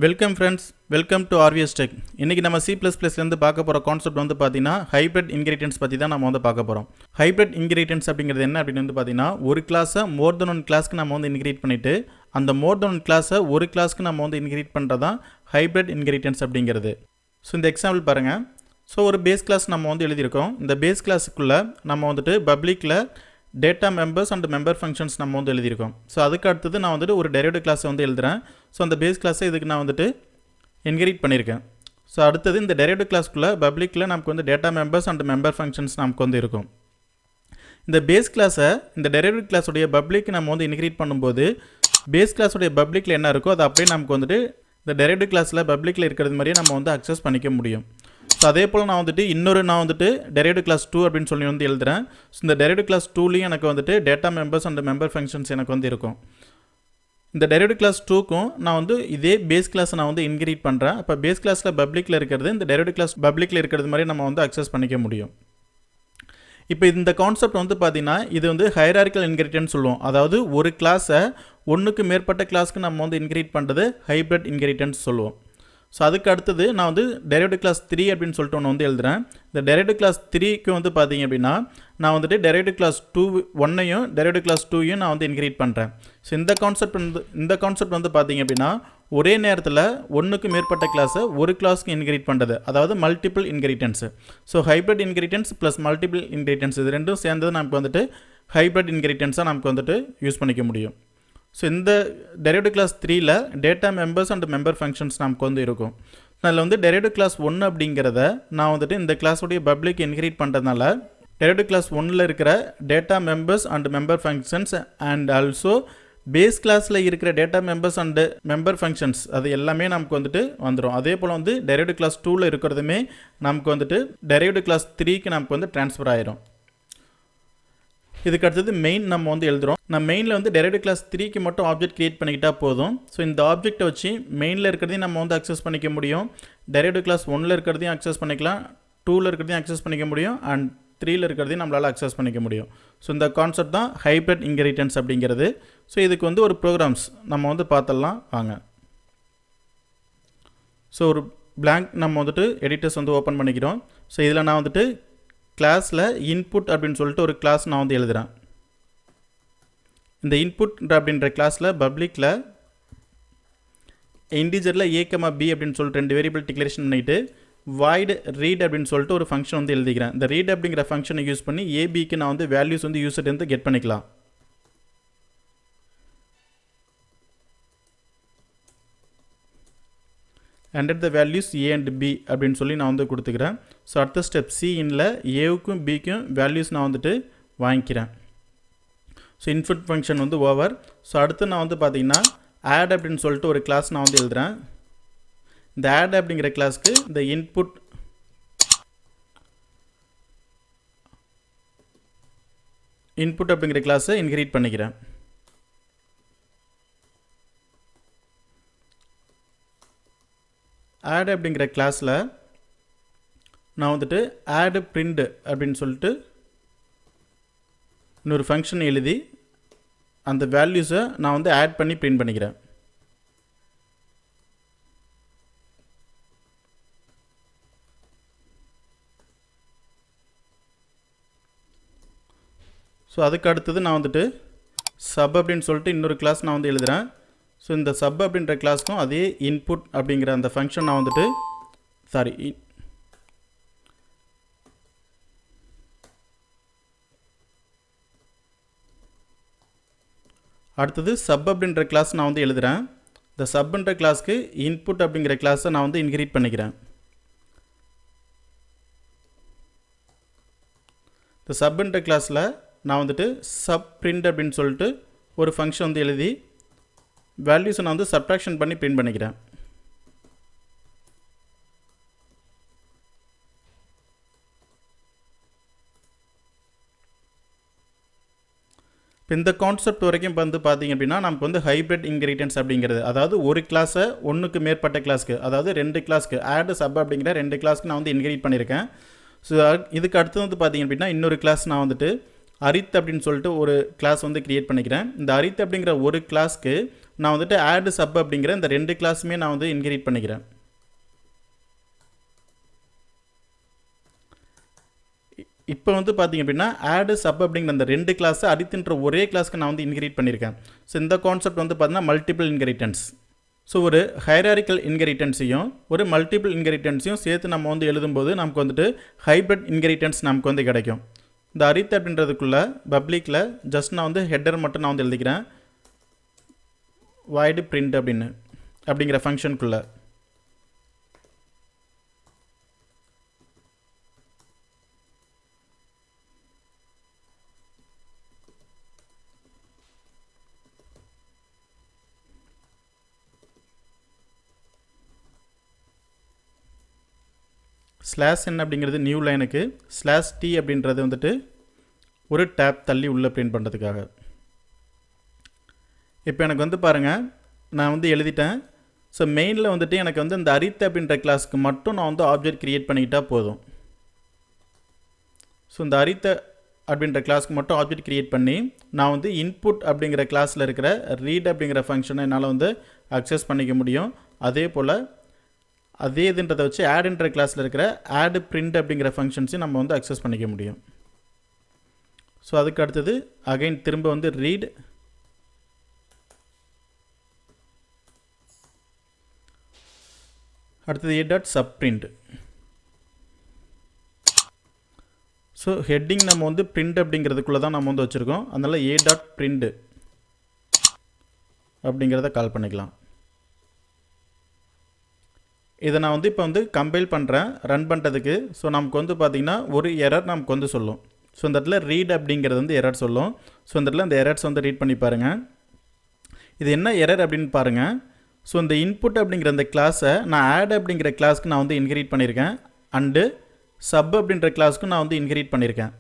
Welcome friends, welcome to RVS tech. இன்றைக்கி நம்ம C++லேருந்து பார்க்க போகிற கான்செப்ட் வந்து பார்த்தீங்கன்னா ஹைப்ரிட் இன்ஹெரிட்டன்ஸ் பற்றி தான் நம்ம வந்து பார்க்க போகிறோம். ஹைப்ரிட் இன்ஹெரிட்டன்ஸ் அப்படிங்கிறது என்ன அப்படின்னு வந்து பார்த்தீங்கன்னா, ஒரு கிளாஸை மோர் தென் ஒன் கிளாஸ்க்கு நம்ம வந்து இன்ஹெரிட் பண்ணிவிட்டு அந்த மோர் தென் ஒன் கிளாஸை ஒரு கிளாஸ்க்கு நம்ம வந்து இன்ஹெரிட் பண்ணுறது தான் ஹைப்ரிட் இன்ஹெரிட்டன்ஸ் அப்படிங்கிறது. ஸோ இந்த எக்ஸாம்பிள் பாருங்கள். ஸோ ஒரு பேஸ் கிளாஸ் நம்ம வந்து எழுதியிருக்கோம். இந்த பேஸ் கிளாஸுக்குள்ளே நம்ம வந்துட்டு பப்ளிக்கில் data members and member functions நம்ம வந்து எழுதியிருக்கோம். ஸோ அதுக்கு அடுத்தது நான் வந்துட்டு ஒரு டெரிவேட்டிவ் கிளாஸை வந்து எழுதுகிறேன். ஸோ அந்த பேஸ் கிளாஸை இதுக்கு நான் வந்துட்டு இன்ஹெரிட் பண்ணியிருக்கேன். ஸோ அடுத்தது இந்த டெரிவேட்டிவ் கிளாஸ்க்குள்ளே பப்ளிக்கில் நமக்கு வந்து data members and member functions நமக்கு வந்து இருக்கும். இந்த பேஸ் கிளாஸை இந்த டெரிவேட்டிவ் கிளாஸுடைய பப்ளிக் நம்ம வந்து இன்ஹெரிட் பண்ணும்போது பேஸ் கிளாஸுடைய பப்ளிக்கில் என்ன இருக்கோ அதை அப்படியே நமக்கு வந்துட்டு இந்த டெரிவேட்டிவ் கிளாஸில் பப்ளிக்கில் இருக்கிறது மாதிரியே நம்ம வந்து அக்சஸ் பண்ணிக்க முடியும். ஸோ அதே போல் நான் வந்துட்டு டெரிவேட்டிவ் கிளாஸ் 2 அப்படின்னு சொல்லி வந்து எழுதுகிறேன். ஸோ இந்த டெரிவேட்டிவ் கிளாஸ் 2லேயும் எனக்கு வந்துட்டு data members and member functions எனக்கு வந்து இருக்கும். இந்த டெரிவேட்டிவ் கிளாஸ் 2க்கும் நான் வந்து இதே பேஸ் கிளாஸை நான் வந்து இன்ஹெரிட் பண்ணுறேன். அப்போ பேஸ் கிளாஸில் பப்ளிக்கில் இருக்கிறது இந்த டெரிவேட்டிவ் கிளாஸ் பப்ளிக்கில் இருக்கிறது மாதிரி நம்ம வந்து அக்சஸ் பண்ணிக்க முடியும். இப்போ இந்த கான்செப்ட் வந்து பார்த்தீங்கன்னா இது வந்து ஹைரார்க்கிக்கல் இன்ஹெரிட்டன்ஸ் சொல்லுவோம். அதாவது ஒரு கிளாஸை ஒன்றுக்கு மேற்பட்ட கிளாஸ்க்கு நம்ம வந்து இன்ஹெரிட் பண்ணுறது ஹைப்ரிட் இன்ஹெரிட்டன்ஸ் சொல்லுவோம். ஸோ அதுக்கு அடுத்தது நான் வந்து டெரிவேட்டிவ் கிளாஸ் 3 அப்படின்னு சொல்லிட்டு ஒன்று வந்து எழுதுகிறேன். இந்த டெரிவேட்டிவ் கிளாஸ் 3க்கு வந்து பார்த்தீங்க அப்படின்னா நான் வந்துட்டு டெரிவேட்டிவ் கிளாஸ் 1ஐயும் டெரிவேட்டிவ் கிளாஸ் 2ஐயும் நான் வந்து இன்ஹெரிட் பண்ணுறேன். ஸோ இந்த கான்செப்ட் வந்து பார்த்தீங்க அப்படின்னா ஒரே நேரத்தில் ஒன்றுக்கு மேற்பட்ட கிளாஸை ஒரு கிளாஸ்க்கு இன்ஹெரிட் பண்ணுறது, அதாவது multiple inheritance. So hybrid inheritance plus multiple inheritance இது ரெண்டும் சேர்ந்தது நமக்கு வந்துட்டு ஹைப்ரிட் இன்ஹெரிட்டன்ஸாக நமக்கு வந்துட்டு யூஸ் பண்ணிக்க முடியும். ஸோ இந்த டெரிவேட்டிவ் கிளாஸ் 3ல் data members and member functions நமக்கு வந்து இருக்கும். அதில் வந்து டெரிவேட்டிவ் கிளாஸ் 1 அப்படிங்கிறத நான் வந்துட்டு இந்த கிளாஸோடைய பப்ளிக் இன்ஹெரிட் பண்ணுறதுனால டெரிவேட்டிவ் கிளாஸ் 1ல் இருக்கிற data members and member functions and also base கிளாஸில் இருக்கிற data members and member functions அது எல்லாமே நமக்கு வந்துட்டு வந்துடும். அதே போல் வந்து டெரிவேட்டிவ் கிளாஸ் 2ல் இருக்கிறதுமே நமக்கு வந்துட்டு டெரிவேட்டிவ் கிளாஸ் 3க்கு நமக்கு வந்து ட்ரான்ஸ்ஃபர் ஆயிரும். இதுக்கு அடுத்தது மெயின் நம்ம வந்து எழுதுகிறோம். நான் மெயினில் வந்து டெரிவேட்டிவ் கிளாஸ் 3க்கு மட்டும் ஆப்ஜெக்ட் கிரியேட் பண்ணிக்கிட்டால் போதும். ஸோ இந்த ஆப்ஜெக்ட்டை வச்சு மெயினில் இருக்கிறதையும் நம்ம வந்து அக்சஸ் பண்ணிக்க முடியும், டெரிவேட்டிவ் கிளாஸ் 1ல் இருக்கிறதையும் அக்சஸ் பண்ணிக்கலாம், 2ல் இருக்கிறதையும் அக்சஸ் பண்ணிக்க முடியும், அண்ட் 3ல் இருக்கிறதையும் நம்மளால் அக்சஸ் பண்ணிக்க முடியும். ஸோ இந்த கான்செப்ட் தான் ஹைப்ரிட் இன்ஹெரிட்டன்ஸ் அப்படிங்கிறது. ஸோ இதுக்கு வந்து ஒரு ப்ரோக்ராம்ஸ் நம்ம வந்து பார்த்துடலாம் வாங்க. ஸோ ஒரு பிளாங்க் நம்ம வந்துட்டு எடிட்டர்ஸ் வந்து ஓப்பன் பண்ணிக்கிறோம். ஸோ இதில் நான் வந்துட்டு கிளாஸில் இன்புட் அப்படின்னு சொல்லிட்டு ஒரு கிளாஸ் நான் வந்து எழுதுகிறேன். இந்த இன்புட் அப்படின்ற கிளாஸில் பப்ளிக்கில் இன்டிஜரில் a,b அப்படின்னு சொல்லிட்டு 2 வேரியபிள் டிக்ளரேஷன் பண்ணிவிட்டு வாய்டு ரீட் அப்படின்னு சொல்லிட்டு ஒரு ஃபங்க்ஷன் வந்து எழுதிக்கிறேன். இந்த ரீட் அப்படிங்கிற ஃபங்க்ஷனை யூஸ் பண்ணி ஏபிக்கு நான் வந்து வேல்யூஸ் வந்து யூசர்லேருந்து கெட் பண்ணிக்கலாம். enter the values a and b அப்படின்னு சொல்லி நான் வந்து கொடுத்துக்கிறேன். ஸோ அடுத்த ஸ்டெப் c-inல ஏவுக்கும் பிக்கும் வேல்யூஸ் நான் வந்துட்டு வாங்கிக்கிறேன். ஸோ இன்புட் ஃபங்க்ஷன் வந்து ஓவர். ஸோ அடுத்து நான் வந்து பார்த்தீங்கன்னா ஆட் அப்படின்னு சொல்லிட்டு ஒரு கிளாஸ் நான் வந்து எழுதுகிறேன். இந்த ஆட் அப்படிங்கிற கிளாஸ்க்கு இந்த இன்புட் அப்படிங்கிற கிளாஸை இன்ஹெரிட் பண்ணிக்கிறேன். ஆட் அப்படிங்கிற கிளாஸில் நான் வந்துட்டு ஆட் பிரிண்ட் அப்படின்னு சொல்லிட்டு இன்னொரு ஃபங்க்ஷன் எழுதி அந்த வேல்யூஸை நான் வந்து ஆட் பண்ணி பிரிண்ட் பண்ணிக்கிறேன். ஸோ அதுக்கு அடுத்தது நான் வந்துட்டு சப் அப்படின்னு சொல்லிட்டு இன்னொரு கிளாஸ் நான் வந்து எழுதுகிறேன். ஸோ இந்த சப் அப்படின்ற கிளாஸ்க்கும் அதே இன்புட் அப்படிங்கிற அந்த ஃபங்க்ஷன் நான் வந்துட்டு அடுத்தது சப் அப்படின்ற கிளாஸ் நான் வந்து எழுதுகிறேன். இந்த சப்ன்ற கிளாஸ்க்கு இன்புட் அப்படிங்கிற கிளாஸை நான் வந்து இன்ஹெரிட் பண்ணிக்கிறேன். இந்த சப்ன்ற கிளாஸில் நான் வந்துட்டு சப் பிரிண்ட் அப்படின்னு சொல்லிட்டு ஒரு ஃபங்க்ஷன் வந்து எழுதி வேல்யூஸை நான் வந்து சப்ட்ராக்ஷன் பண்ணி பிரிண்ட் பண்ணிக்கிறேன். இப்போ இந்த கான்செப்ட் வரைக்கும் வந்து பார்த்தீங்க அப்படின்னா நமக்கு வந்து ஹைப்ரிட் இன்ஹெரிட்டன்ஸ் அப்படிங்கிறது, அதாவது ஒரு கிளாஸை ஒன்றுக்கு மேற்பட்ட கிளாஸ்க்கு, அதாவது 2 கிளாஸ்க்கு ஆட் சப் அப்படிங்கிற 2 கிளாஸ்க்கு நான் வந்து இன்ஹெரிட் பண்ணியிருக்கேன். ஸோ இதுக்கு அடுத்து வந்து பார்த்தீங்க அப்படின்னா இன்னொரு கிளாஸ் நான் வந்துட்டு அரித் அப்படின்னு சொல்லிட்டு ஒரு கிளாஸ் வந்து கிரியேட் பண்ணிக்கிறேன். இந்த அரித் அப்படிங்கிற ஒரு கிளாஸ்க்கு நான் வந்துட்டு ஆட் சப் அப்படிங்கிற இந்த ரெண்டு கிளாஸுமே நான் வந்து இன்கிரீட் பண்ணிக்கிறேன். இப்போ வந்து பார்த்திங்க அப்படின்னா ஆட் சப் அப்படிங்கிற அந்த ரெண்டு கிளாஸை அரித்ன்ற ஒரே கிளாஸ்க்கு நான் வந்து இன்கிரீட் பண்ணியிருக்கேன். ஸோ இந்த கான்செப்ட் வந்து பார்த்தீங்கன்னா மல்டிபிள் இன்ஹெரிட்டன்ஸ். ஸோ ஒரு ஹைராரிக்கல் இன்ஹெரிட்டன்ஸையும் ஒரு மல்டிபிள் இன்ஹெரிட்டன்ஸையும் சேர்த்து நம்ம வந்து எழுதும்போது நமக்கு வந்துட்டு ஹைப்ரிட் இன்ஹெரிட்டன்ஸ் நமக்கு வந்து கிடைக்கும். இந்த அரித் அப்படின்றதுக்குள்ளே பப்ளிக்கில் ஜஸ்ட் நான் வந்து ஹெட்டர் மட்டும் நான் வந்து எழுதிக்கிறேன், void print அப்படிங்கிற ஃபங்க்ஷனுக்குள்ளே. ஸ்லாஷ் n அப்படிங்கிறது நியூ லைனுக்கு, ஸ்லாஷ் t அப்படின்றது வந்துட்டு ஒரு டேப் தள்ளி உள்ளே பிரிண்ட் பண்ணுறதுக்காக. இப்போ எனக்கு வந்து பாருங்கள், நான் வந்து எழுதிட்டேன். ஸோ மெயினில் வந்துட்டு எனக்கு வந்து இந்த அரித் அப்படின்ற கிளாஸ்க்கு மட்டும் நான் வந்து ஆப்ஜெக்ட் க்ரியேட் பண்ணிக்கிட்டால் போதும். ஸோ இந்த அரித் அப்படின்ற கிளாஸ்க்கு மட்டும் ஆப்ஜெக்ட் க்ரியேட் பண்ணி நான் வந்து இன்புட் அப்படிங்கிற கிளாஸில் இருக்கிற ரீட் அப்படிங்கிற ஃபங்க்ஷனை என்னால் வந்து அக்சஸ் பண்ணிக்க முடியும். அதே போல் அதே இதுன்றதை வச்சு ஆட்ன்ற கிளாஸில் இருக்கிற ஆட் பிரிண்ட் அப்படிங்கிற ஃபங்க்ஷன்ஸையும் நம்ம வந்து அக்சஸ் பண்ணிக்க முடியும். ஸோ அதுக்கு அடுத்தது அகைன் திரும்ப வந்து ரீட், அடுத்தது a dot sub print. So heading நம்ம வந்து பிரிண்ட் அப்படிங்கிறதுக்குள்ளே தான் நம்ம வந்து வச்சுருக்கோம். அதனால் a டாட் பிரிண்ட் அப்படிங்கிறத கால் பண்ணிக்கலாம். இதை நான் வந்து இப்போ வந்து கம்பைல் பண்ணுறேன் ரன் பண்ணுறதுக்கு. ஸோ நமக்கு வந்து பார்த்திங்கன்னா ஒரு எரர் நமக்கு வந்து சொல்லும். ஸோ இந்த இடத்துல ரீட் அப்படிங்கிறது வந்து எரர் சொல்லும். ஸோ இந்த இடத்துல இந்த எரர்ஸ் வந்து ரீட் பண்ணி பாருங்கள். இது என்ன எரர் அப்படின்னு பாருங்கள். ஸோ இந்த இன்புட் அப்படிங்கிற அந்த கிளாஸை நான் ஆட் அப்படிங்கிற கிளாஸ்க்கு நான் வந்து இன்ஹெரிட் பண்ணியிருக்கேன், அண்டு சப் அப்படின்ற கிளாஸ்க்கு நான் வந்து இன்ஹெரிட் பண்ணியிருக்கேன்.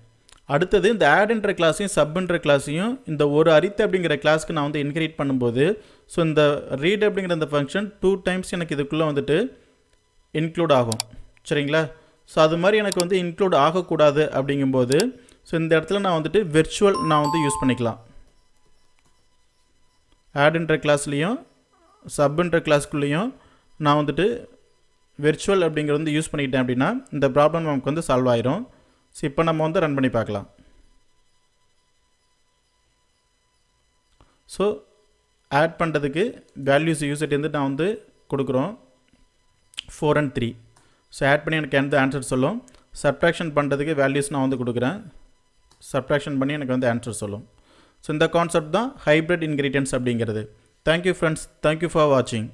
அடுத்தது இந்த ஆட்ன்ற கிளாஸையும் சப்ன்ற கிளாஸையும் இந்த ஒரு அரித் அப்படிங்கிற கிளாஸ்க்கு நான் வந்து இன்ஹெரிட் பண்ணும்போது ஸோ இந்த ரீட் அப்படிங்கிற அந்த ஃபங்க்ஷன் 2 டைம்ஸ் எனக்கு இதுக்குள்ளே வந்துட்டு இன்க்ளூட் ஆகும். சரிங்களா? ஸோ அது மாதிரி எனக்கு வந்து இன்க்ளூட் ஆகக்கூடாது அப்படிங்கும்போது ஸோ இந்த இடத்துல நான் வந்துட்டு விர்ச்சுவல் நான் வந்து யூஸ் பண்ணிக்கலாம். ஆட்ன்ற கிளாஸ்லேயும் சப்ன்ற கிளாஸ்க்குள்ளேயும் நான் வந்துட்டு விர்ச்சுவல் அப்படிங்கிறது வந்து யூஸ் பண்ணிக்கிட்டேன் அப்படின்னா இந்த ப்ராப்ளம் நமக்கு வந்து சால்வ் ஆயிரும். ஸோ இப்போ நம்ம வந்து ரன் பண்ணி பார்க்கலாம். ஸோ ஆட் பண்ணுறதுக்கு வேல்யூஸ் யூசட் வந்து நான் வந்து கொடுக்குறோம் 4 and 3. ஸோ ஆட் பண்ணி எனக்கு எந்த ஆன்சர் சொல்லும். சப்ட்ராக்ஷன் பண்ணுறதுக்கு வேல்யூஸ் நான் வந்து கொடுக்குறேன், சப்ட்ராக்ஷன் பண்ணி எனக்கு வந்து ஆன்சர் சொல்லும். ஸோ இந்த கான்செப்ட் தான் ஹைப்ரிட் இன்ஹெரிட்டன்ஸ் அப்படிங்கிறது. தேங்க்யூ ஃப்ரெண்ட்ஸ், தேங்க்யூ ஃபார் வாட்சிங்.